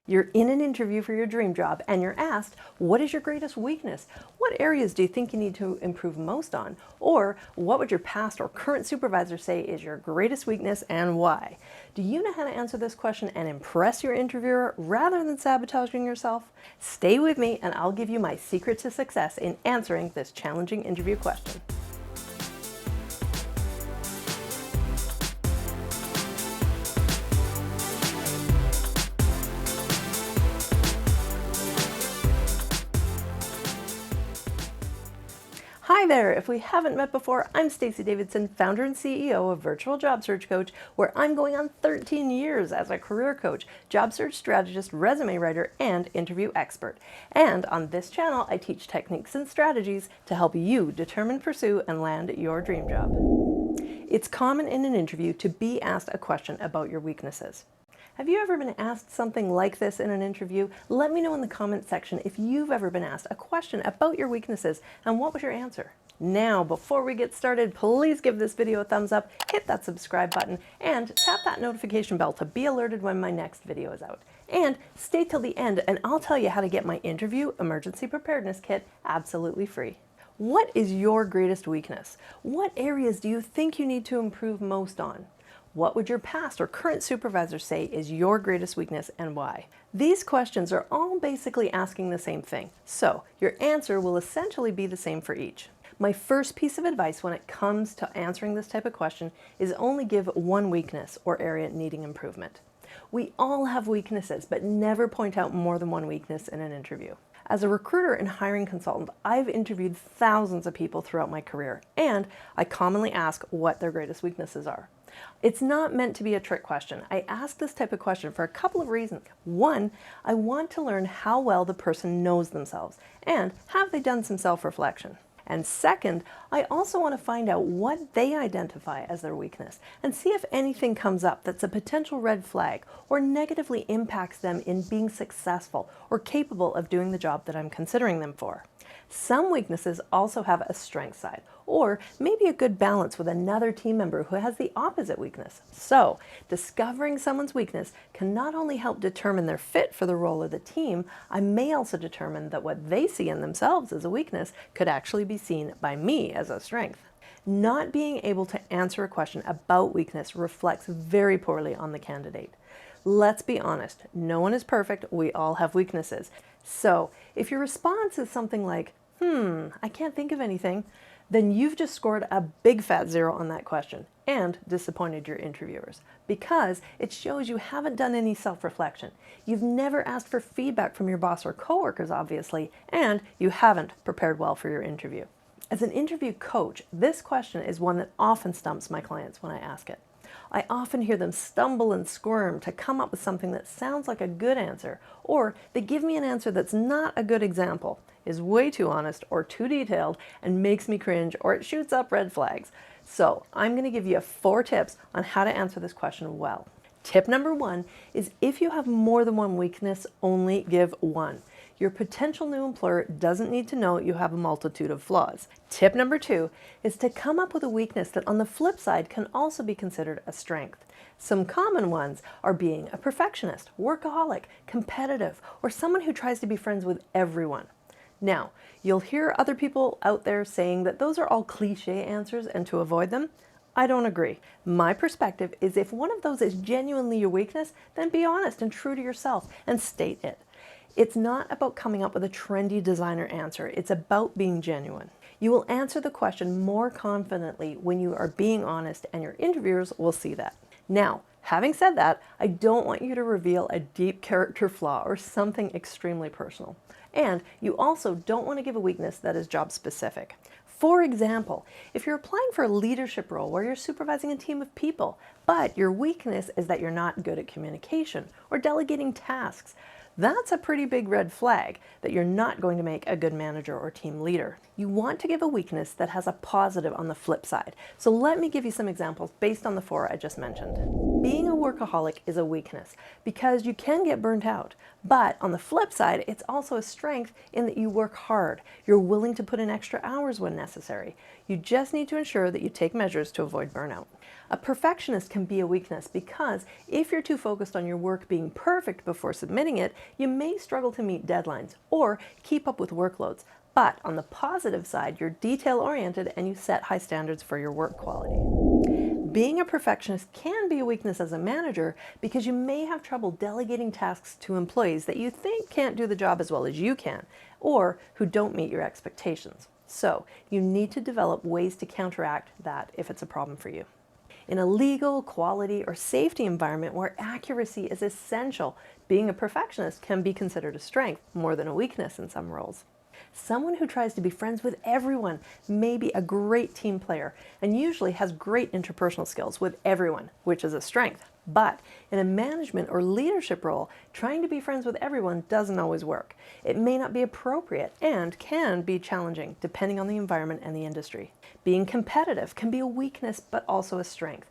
You're in an interview for your dream job and you're asked, what is your greatest weakness? What areas do you think you need to improve most on? Or what would your past or current supervisor say is your greatest weakness and why? Do you know how to answer this question and impress your interviewer rather than sabotaging yourself? Stay with me and I'll give you my secret to success in answering this challenging interview question. Hi there! If we haven't met before, I'm Stacey Davidson, founder and CEO of Virtual Job Search Coach, where I'm going on 13 years as a career coach, job search strategist, resume writer, and interview expert. And on this channel, I teach techniques and strategies to help you determine, pursue, and land your dream job. It's common in an interview to be asked a question about your weaknesses. Have you ever been asked something like this in an interview? Let me know in the comment section if you've ever been asked a question about your weaknesses and what was your answer. Now, before we get started, please give this video a thumbs up, hit that subscribe button, and tap that notification bell to be alerted when my next video is out. And stay till the end and I'll tell you how to get my interview emergency preparedness kit absolutely free. What is your greatest weakness? What areas do you think you need to improve most on? What would your past or current supervisor say is your greatest weakness and why? These questions are all basically asking the same thing, so your answer will essentially be the same for each. My first piece of advice when it comes to answering this type of question is only give one weakness or area needing improvement. We all have weaknesses, but never point out more than one weakness in an interview. As a recruiter and hiring consultant, I've interviewed thousands of people throughout my career, and I commonly ask what their greatest weaknesses are. It's not meant to be a trick question. I ask this type of question for a couple of reasons. One, I want to learn how well the person knows themselves, and have they done some self-reflection? And second, I also want to find out what they identify as their weakness and see if anything comes up that's a potential red flag or negatively impacts them in being successful or capable of doing the job that I'm considering them for. Some weaknesses also have a strength side, or maybe a good balance with another team member who has the opposite weakness. So, discovering someone's weakness can not only help determine their fit for the role of the team, I may also determine that what they see in themselves as a weakness could actually be seen by me as a strength. Not being able to answer a question about weakness reflects very poorly on the candidate. Let's be honest, no one is perfect, we all have weaknesses. So, if your response is something like, I can't think of anything, then you've just scored a big fat 0 on that question and disappointed your interviewers because it shows you haven't done any self-reflection. You've never asked for feedback from your boss or coworkers, obviously, and you haven't prepared well for your interview. As an interview coach, this question is one that often stumps my clients when I ask it. I often hear them stumble and squirm to come up with something that sounds like a good answer, or they give me an answer that's not a good example, is way too honest or too detailed, and makes me cringe, or it shoots up red flags. So I'm going to give you 4 tips on how to answer this question well. Tip number 1 is if you have more than one weakness, only give one. Your potential new employer doesn't need to know you have a multitude of flaws. Tip number 2 is to come up with a weakness that on the flip side can also be considered a strength. Some common ones are being a perfectionist, workaholic, competitive, or someone who tries to be friends with everyone. Now, you'll hear other people out there saying that those are all cliche answers and to avoid them. I don't agree. My perspective is if one of those is genuinely your weakness, then be honest and true to yourself and state it. It's not about coming up with a trendy designer answer. It's about being genuine. You will answer the question more confidently when you are being honest, and your interviewers will see that. Now, having said that, I don't want you to reveal a deep character flaw or something extremely personal. And you also don't want to give a weakness that is job specific. For example, if you're applying for a leadership role where you're supervising a team of people, but your weakness is that you're not good at communication or delegating tasks, that's a pretty big red flag that you're not going to make a good manager or team leader. You want to give a weakness that has a positive on the flip side. So let me give you some examples based on the 4 I just mentioned. Being a workaholic is a weakness because you can get burnt out. But on the flip side, it's also a strength in that you work hard. You're willing to put in extra hours when necessary. You just need to ensure that you take measures to avoid burnout. A perfectionist can be a weakness because if you're too focused on your work being perfect before submitting it, you may struggle to meet deadlines or keep up with workloads. But on the positive side, you're detail-oriented and you set high standards for your work quality. Being a perfectionist can be a weakness as a manager because you may have trouble delegating tasks to employees that you think can't do the job as well as you can, or who don't meet your expectations. So you need to develop ways to counteract that if it's a problem for you. In a legal, quality, or safety environment where accuracy is essential, being a perfectionist can be considered a strength more than a weakness in some roles. Someone who tries to be friends with everyone may be a great team player and usually has great interpersonal skills with everyone, which is a strength. But in a management or leadership role, trying to be friends with everyone doesn't always work. It may not be appropriate and can be challenging depending on the environment and the industry. Being competitive can be a weakness but also a strength.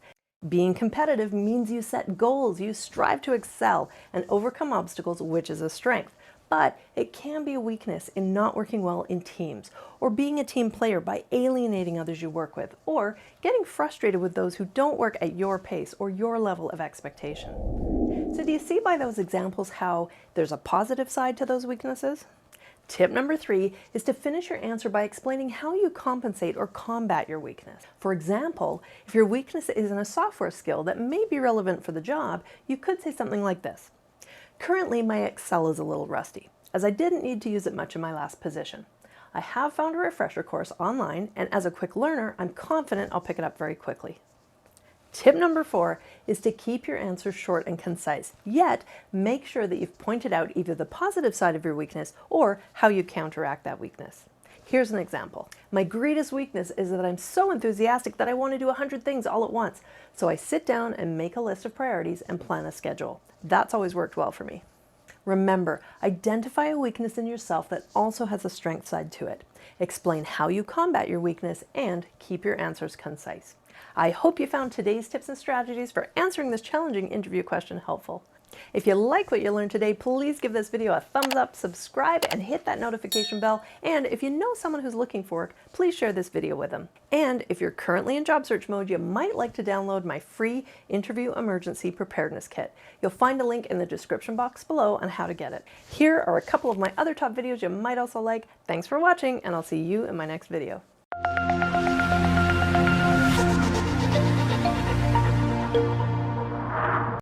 Being competitive means you set goals, you strive to excel and overcome obstacles, which is a strength. But it can be a weakness in not working well in teams, or being a team player by alienating others you work with, or getting frustrated with those who don't work at your pace or your level of expectation. So do you see by those examples how there's a positive side to those weaknesses? Tip number 3 is to finish your answer by explaining how you compensate or combat your weakness. For example, if your weakness is in a software skill that may be relevant for the job, you could say something like this. Currently, my Excel is a little rusty, as I didn't need to use it much in my last position. I have found a refresher course online, and as a quick learner, I'm confident I'll pick it up very quickly. Tip number 4 is to keep your answers short and concise, yet make sure that you've pointed out either the positive side of your weakness or how you counteract that weakness. Here's an example. My greatest weakness is that I'm so enthusiastic that I want to do 100 things all at once. So I sit down and make a list of priorities and plan a schedule. That's always worked well for me. Remember, identify a weakness in yourself that also has a strength side to it. Explain how you combat your weakness and keep your answers concise. I hope you found today's tips and strategies for answering this challenging interview question helpful. If you like what you learned today, please give this video a thumbs up, subscribe, and hit that notification bell. And if you know someone who's looking for work, please share this video with them. And if you're currently in job search mode, you might like to download my free interview emergency preparedness kit. You'll find a link in the description box below on how to get it. Here are a couple of my other top videos you might also like. Thanks for watching, and I'll see you in my next video.